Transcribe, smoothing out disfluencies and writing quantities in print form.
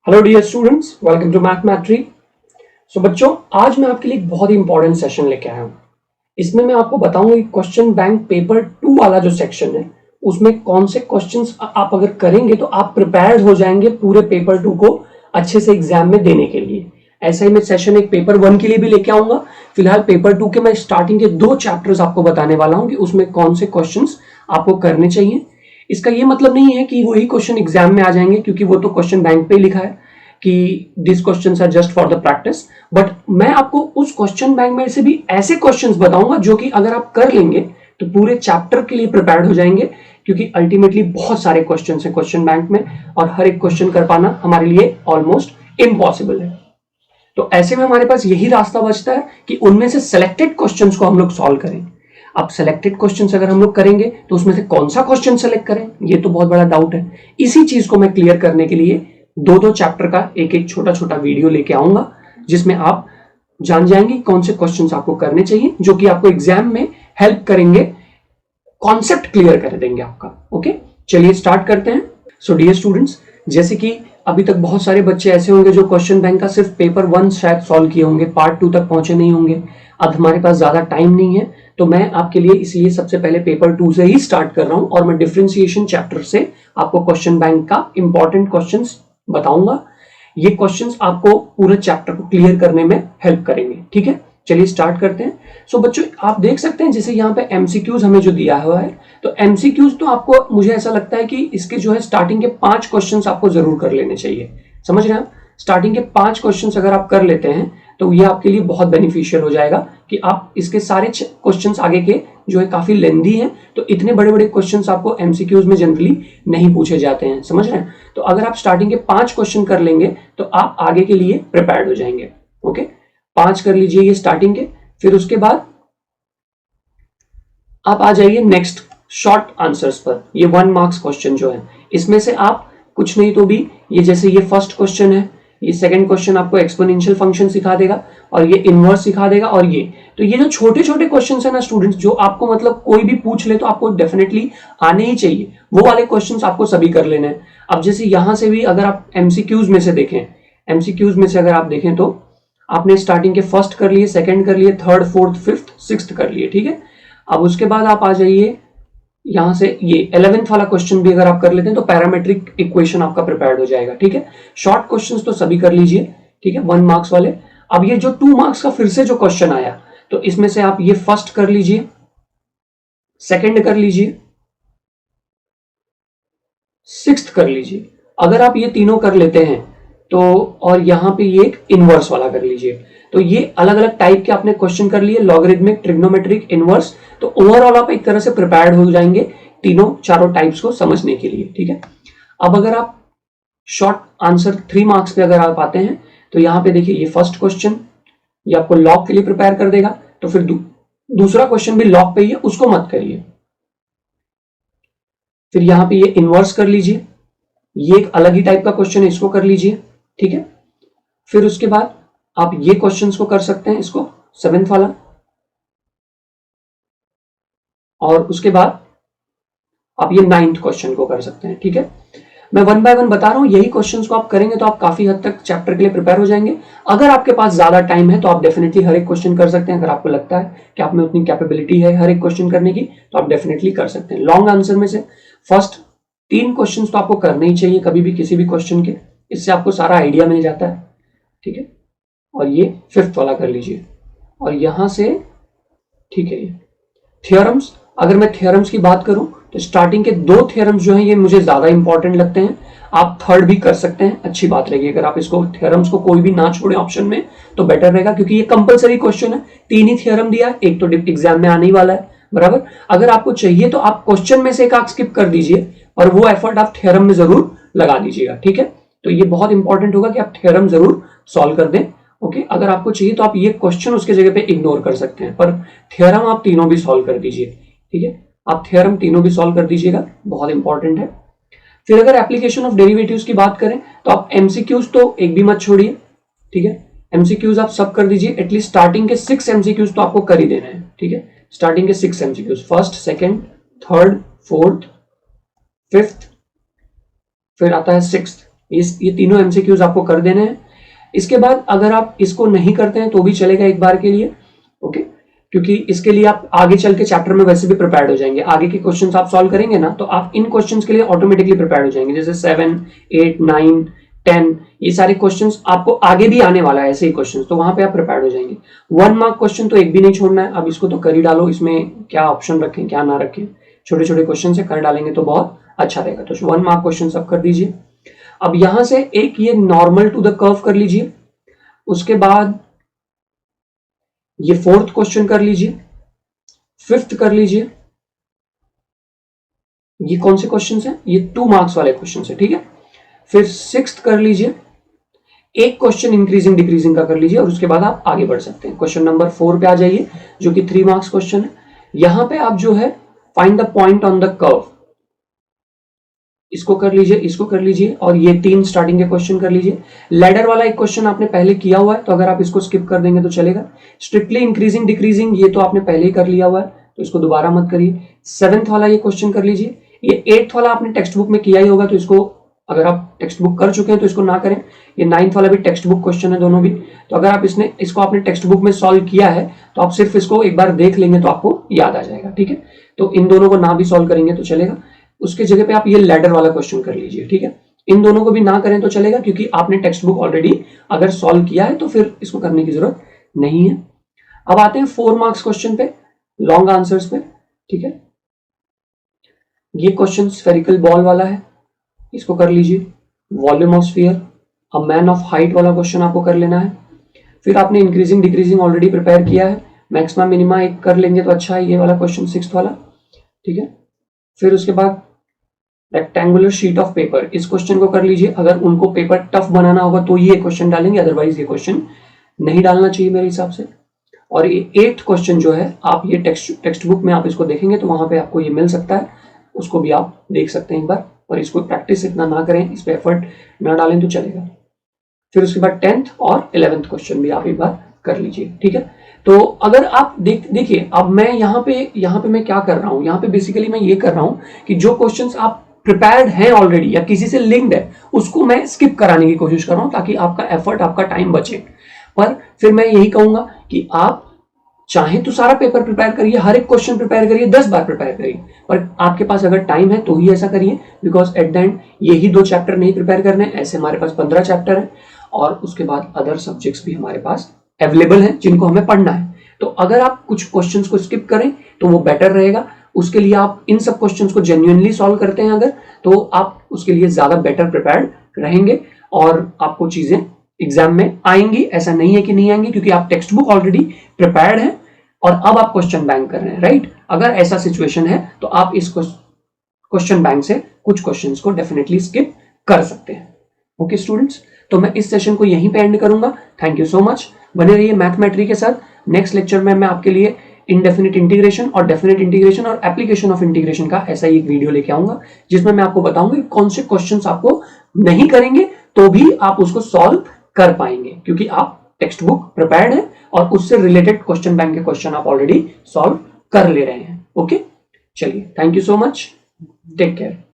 Hello dear students, welcome to mathematics. So बच्चों, आज मैं आपके लिए एक बहुत ही इंपॉर्टेंट सेशन लेके आया हूँ। इसमें मैं आपको बताऊंगा कि क्वेश्चन बैंक पेपर 2 वाला जो सेक्शन है उसमें कौन से क्वेश्चंस आप अगर करेंगे तो आप प्रिपेयर्ड हो जाएंगे पूरे पेपर 2 को अच्छे से एग्जाम में देने के लिए। ऐसा ही मैं सेशन एक पेपर 1 के लिए भी लेके आऊंगा। फिलहाल पेपर 2 के मैं स्टार्टिंग के 2 चैप्टर्स आपको बताने वाला हूँ कि उसमें कौन से क्वेश्चंस आपको करने चाहिए। इसका ये मतलब नहीं है कि वही क्वेश्चन एग्जाम में आ जाएंगे, क्योंकि वो तो क्वेश्चन बैंक पे लिखा है कि this questions are just for the practice. But मैं आपको उस क्वेश्चन बैंक में से भी ऐसे क्वेश्चंस बताऊंगा जो कि अगर आप कर लेंगे तो पूरे चैप्टर के लिए प्रिपेयर्ड हो जाएंगे, क्योंकि अल्टीमेटली बहुत सारे क्वेश्चन है क्वेश्चन बैंक में और हर एक क्वेश्चन कर पाना हमारे लिए ऑलमोस्ट इम्पॉसिबल है। तो ऐसे में हमारे पास यही रास्ता बचता है कि उनमें से सिलेक्टेड क्वेश्चंस को हम लोग सॉल्व करें। अब सिलेक्टेड क्वेश्चंस अगर हम लोग करेंगे तो उसमें से कौन सा क्वेश्चन सेलेक्ट करें, ये तो बहुत बड़ा डाउट है। इसी चीज को मैं क्लियर करने के लिए दो चैप्टर का एक एक छोटा छोटा वीडियो लेके आऊंगा, जिसमें आप जान जाएंगे कौन से क्वेश्चंस आपको करने चाहिए जो कि आपको एग्जाम में हेल्प करेंगे, कॉन्सेप्ट क्लियर कर देंगे आपका। ओके, चलिए स्टार्ट करते हैं। सो डियर स्टूडेंट्स, जैसे कि अभी तक बहुत सारे बच्चे ऐसे होंगे जो क्वेश्चन बैंक का सिर्फ पेपर 1 शायद सॉल्व किए होंगे, पार्ट 2 तक पहुंचे नहीं होंगे। अब हमारे पास ज्यादा टाइम नहीं है, तो मैं आपके लिए इसलिए सबसे पहले पेपर 2 से ही स्टार्ट कर रहा हूं और मैं डिफरेंशिएशन चैप्टर से आपको क्वेश्चन बैंक का इंपॉर्टेंट क्वेश्चंस बताऊंगा। ये क्वेश्चंस आपको पूरे चैप्टर को क्लियर करने में हेल्प करेंगे। ठीक है, चलिए स्टार्ट करते हैं। सो बच्चों, आप देख सकते हैं जैसे यहाँ पे एमसीक्यूज हमें जो दिया हुआ है, तो एमसीक्यूज तो आपको, मुझे ऐसा लगता है कि इसके जो है स्टार्टिंग के 5 क्वेश्चंस आपको जरूर कर लेने चाहिए। समझ रहे हैं आप? स्टार्टिंग के 5 क्वेश्चंस अगर आप कर लेते हैं तो ये आपके लिए बहुत बेनिफिशियल हो जाएगा कि आप इसके सारे क्वेश्चंस आगे के जो है काफी लेंदी हैं, तो इतने बड़े बड़े क्वेश्चंस आपको एमसीक्यूज में जनरली नहीं पूछे जाते हैं। समझ रहे हैं? तो अगर आप स्टार्टिंग के 5 क्वेश्चन कर लेंगे तो आप आगे के लिए प्रिपेयर्ड हो जाएंगे। ओके, 5 कर लीजिए ये स्टार्टिंग के। फिर उसके बाद आप आ जाइए नेक्स्ट शॉर्ट आंसर्स पर। ये 1 मार्क्स क्वेश्चन जो है, इसमें से आप कुछ नहीं तो भी ये, जैसे ये फर्स्ट क्वेश्चन है, ये सेकंड क्वेश्चन आपको एक्सपोनेंशियल फंक्शन सिखा देगा और ये इनवर्स सिखा देगा। और ये तो ये जो छोटे छोटे क्वेश्चंस है ना स्टूडेंट्स, जो आपको मतलब कोई भी पूछ ले तो आपको डेफिनेटली आने ही चाहिए, वो वाले क्वेश्चंस आपको सभी कर लेने हैं। अब जैसे यहां से भी अगर आप एमसीक्यूज में से देखें, एमसीक्यूज में से अगर आप देखें तो आपने स्टार्टिंग के फर्स्ट कर लिए, सेकंड कर लिए, थर्ड, फोर्थ, फिफ्थ, सिक्स्थ कर लिए। ठीक है, अब उसके बाद आप आ जाइए यहां से ये 11th वाला क्वेश्चन भी अगर आप कर लेते हैं तो पैरामेट्रिक इक्वेशन आपका प्रिपेयर्ड हो जाएगा। ठीक है, शॉर्ट क्वेश्चंस तो सभी कर लीजिए। ठीक है, 1 मार्क्स वाले। अब ये जो 2 मार्क्स का फिर से जो क्वेश्चन आया, तो इसमें से आप ये फर्स्ट कर लीजिए, सेकंड कर लीजिए, सिक्स्थ कर लीजिए। अगर आप ये तीनों कर लेते हैं तो, और यहां पे ये एक इनवर्स वाला कर लीजिए, तो ये अलग अलग टाइप के आपने क्वेश्चन कर लिए, लॉगरिथमिक, ट्रिग्नोमेट्रिक, इनवर्स। तो ओवरऑल आप एक तरह से प्रिपेयर्ड हो जाएंगे तीनों चारों टाइप्स को समझने के लिए। ठीक है, अब अगर आप शॉर्ट आंसर 3 मार्क्स पे अगर आप आते हैं तो यहां पे देखिए ये फर्स्ट क्वेश्चन, ये आपको लॉग के लिए प्रिपेयर कर देगा। तो फिर दूसरा क्वेश्चन भी लॉग पे ही है, उसको मत करिए। फिर यहां पे ये इनवर्स कर लीजिए, ये एक अलग ही टाइप का क्वेश्चन है, इसको कर लीजिए। ठीक है, फिर उसके बाद आप ये क्वेश्चंस को कर सकते हैं, इसको 7th वाला। और उसके बाद आप ये 9th क्वेश्चन को कर सकते हैं। ठीक है, मैं 1 बाय 1 बता रहा हूं, यही क्वेश्चंस को आप करेंगे तो आप काफी हद तक चैप्टर के लिए प्रिपेयर हो जाएंगे। अगर आपके पास ज्यादा टाइम है तो आप डेफिनेटली हर एक क्वेश्चन कर सकते हैं। अगर आपको लगता है कि आप में उतनी कैपेबिलिटी है हर एक क्वेश्चन करने की, तो आप डेफिनेटली कर सकते हैं। लॉन्ग आंसर में से फर्स्ट 3 क्वेश्चन तो आपको करने ही चाहिए कभी भी किसी भी क्वेश्चन के, इससे आपको सारा आइडिया मिल जाता है। ठीक है, और ये 5th वाला कर लीजिए। और यहां से ठीक है, ये थ्योरम्स, अगर मैं थ्योरम्स की बात करूं तो स्टार्टिंग के 2 थ्योरम्स जो हैं ये मुझे ज्यादा इंपॉर्टेंट लगते हैं। आप थर्ड भी कर सकते हैं, अच्छी बात रहेगी अगर आप इसको थ्योरम्स को कोई भी ना छोड़े ऑप्शन में तो बेटर रहेगा, क्योंकि ये कंपलसरी क्वेश्चन है। 3 ही थ्योरम दिया, एक तो एग्जाम में आने ही वाला है, बराबर। अगर आपको चाहिए तो आप क्वेश्चन में से एक स्किप कर दीजिए और वो एफर्ट आप थ्योरम में जरूर लगा दीजिएगा। ठीक है, तो ये बहुत इंपॉर्टेंट होगा कि आप थ्योरम जरूर सॉल्व कर दें। ओके, अगर आपको चाहिए तो आप ये क्वेश्चन उसके जगह पे इग्नोर कर सकते हैं, पर थ्योरम आप तीनों भी सॉल्व कर दीजिए। ठीक है, आप थ्योरम तीनों भी सॉल्व कर दीजिएगा, बहुत इंपॉर्टेंट है। फिर अगर एप्लीकेशन ऑफ डेरिवेटिव्स की बात करें तो आप एमसीक्यूज तो एक भी मत छोड़िए। ठीक है, एमसीक्यूज आप सब कर दीजिए, एटलीस्ट स्टार्टिंग के 6 एमसीक्यूज तो आपको कर ही देना है। ठीक है, स्टार्टिंग के 6 MCQs, first, second, third, fourth, fifth, फिर आता है 6th। ये तीनों एमसीक्यूज आपको कर देने हैं। इसके बाद अगर आप इसको नहीं करते हैं तो भी चलेगा एक बार के लिए, ओके, क्योंकि इसके लिए आप आगे चल के चैप्टर में वैसे भी प्रिपेयर्ड हो जाएंगे। आगे के क्वेश्चंस आप सॉल्व करेंगे ना, तो आप इन क्वेश्चंस के लिए ऑटोमेटिकली प्रिपेयर्ड हो जाएंगे। जैसे 7, 8, 9, 10 ये सारे क्वेश्चंस आपको आगे भी आने वाला है ऐसे ही क्वेश्चंस, तो वहां पे आप प्रिपेयर्ड हो जाएंगे। 1 मार्क क्वेश्चन तो एक भी नहीं छोड़ना है। अब इसको तो कर ही डालो, इसमें क्या ऑप्शन रखें क्या ना रखें, छोटे छोटे क्वेश्चन से कर डालेंगे तो बहुत अच्छा रहेगा। तो 1 मार्क क्वेश्चन सब कर दीजिए। अब यहां से एक ये नॉर्मल टू द कर्व कर लीजिए, उसके बाद ये 4th क्वेश्चन कर लीजिए, 5th कर लीजिए। ये कौन से क्वेश्चन हैं? ये 2 मार्क्स वाले क्वेश्चन है, ठीक है। फिर 6th कर लीजिए, एक क्वेश्चन इंक्रीजिंग डिक्रीजिंग का कर लीजिए और उसके बाद आप आगे बढ़ सकते हैं। क्वेश्चन नंबर 4 पे आ जाइए, जो कि 3 मार्क्स क्वेश्चन है। यहां पे आप जो है find the point on the curve, इसको कर लीजिए, इसको कर लीजिए, और ये 3 स्टार्टिंग के क्वेश्चन कर लीजिए। लैडर वाला एक क्वेश्चन आपने पहले किया हुआ है, तो अगर आप इसको स्किप कर देंगे तो चलेगा। स्ट्रिक्टली इंक्रीजिंग डिक्रीजिंग ये तो आपने पहले ही कर लिया हुआ है, तो इसको दोबारा मत करिए। 7th वाला ये क्वेश्चन कर लीजिए। ये 8th वाला आपने टेक्स्ट बुक में किया ही होगा, तो इसको अगर आप टेक्स्ट बुक कर चुके हैं तो इसको ना करें। ये 9th वाला भी टेक्स्ट बुक क्वेश्चन है दोनों भी, तो अगर आप इसको आपने टेक्स्ट बुक में सॉल्व किया है तो आप सिर्फ इसको एक बार देख लेंगे तो आपको याद आ जाएगा, ठीक है। तो इन दोनों को ना भी सॉल्व करेंगे तो चलेगा, उसके जगह पे आप ये लैडर वाला क्वेश्चन कर लीजिए, ठीक है। इन दोनों को भी ना करें तो चलेगा, क्योंकि आपने टेक्स्ट बुक ऑलरेडी अगर सॉल्व किया है तो फिर इसको करने की जरूरत नहीं है। अब आते हैं 4 मार्क्स क्वेश्चन पे, लॉन्ग आंसर्स पे, ठीक है। ये क्वेश्चन स्फेरिकल बॉल वाला है, इसको कर लीजिए। Volume of sphere, a man of height वाला क्वेश्चन आपको कर लेना है। फिर आपने इंक्रीजिंग डिक्रीजिंग ऑलरेडी प्रिपेयर किया है, मैक्सिमम मिनिमा एक कर लेंगे तो अच्छा है, ये वाला क्वेश्चन 6th वाला, ठीक है। फिर उसके बाद रेक्टेंगुलर शीट ऑफ पेपर, इस क्वेश्चन को कर लीजिए। अगर उनको पेपर टफ बनाना होगा तो ये क्वेश्चन डालेंगे, अदरवाइज ये क्वेश्चन नहीं डालना चाहिए मेरे हिसाब से। और ये 8th क्वेश्चन जो है, आप ये टेक्स्ट बुक में आप इसको देखेंगे तो वहां पे आपको ये मिल सकता है, उसको भी आप देख सकते हैं एक बार। और इसको प्रैक्टिस इतना ना करें, इस पे एफर्ट ना डालें तो चलेगा। फिर उसके बाद 10th और 11th क्वेश्चन भी आप एक बार कर लीजिए, ठीक है। तो अगर आप देखिए, अब मैं यहाँ पे मैं क्या कर रहा हूँ, यहाँ पे बेसिकली मैं ये कर रहा हूँ कि जो क्वेश्चंस आप प्रिपेयर्ड हैं ऑलरेडी या किसी से लिंक्ड है, उसको मैं स्किप कराने की कोशिश कर रहा हूँ, ताकि आपका एफर्ट, आपका टाइम बचे। पर फिर मैं यही कहूंगा कि आप चाहे तो सारा पेपर प्रिपेयर करिए, हर एक क्वेश्चन प्रिपेयर करिए, 10 बार प्रिपेयर करिए, पर आपके पास अगर टाइम है तो ही ऐसा करिए, बिकॉज एट द एंड यही 2 चैप्टर नहीं प्रिपेयर करने, ऐसे हमारे पास 15 चैप्टर है, और उसके बाद अदर सब्जेक्ट्स भी हमारे पास अवेलेबल हैं जिनको हमें पढ़ना है। तो अगर आप कुछ क्वेश्चंस को स्किप करें तो वो बेटर रहेगा। उसके लिए आप इन सब क्वेश्चंस को जेन्युइनली सॉल्व करते हैं अगर, तो आप उसके लिए ज्यादा बेटर प्रिपेयर्ड रहेंगे और आपको चीजें एग्जाम में आएंगी। ऐसा नहीं है कि नहीं आएंगी, क्योंकि आप टेक्स्ट बुक ऑलरेडी प्रिपेयर्ड हैं और अब आप क्वेश्चन बैंक कर रहे हैं, राइट। अगर ऐसा सिचुएशन है तो आप इस क्वेश्चन बैंक से कुछ क्वेश्चंस को डेफिनेटली स्किप कर सकते हैं। ओके स्टूडेंट्स, तो मैं इस सेशन को यहीं पे एंड करूंगा। थैंक यू सो मच, बने रहिए मैथमेट्री के साथ। नेक्स्ट लेक्चर में मैं आपके लिए इनडेफिनिट इंटीग्रेशन और डेफिनेट इंटीग्रेशन और एप्लीकेशन ऑफ इंटीग्रेशन का ऐसा ही एक वीडियो लेके आऊंगा, जिसमें मैं आपको बताऊंगा कौन से क्वेश्चंस आपको नहीं करेंगे तो भी आप उसको सॉल्व कर पाएंगे, क्योंकि आप टेक्स्ट बुक प्रिपेयर्ड है और उससे रिलेटेड क्वेश्चन बैंक के क्वेश्चन आप ऑलरेडी सॉल्व कर ले रहे हैं। ओके, चलिए, thank you so much, take care.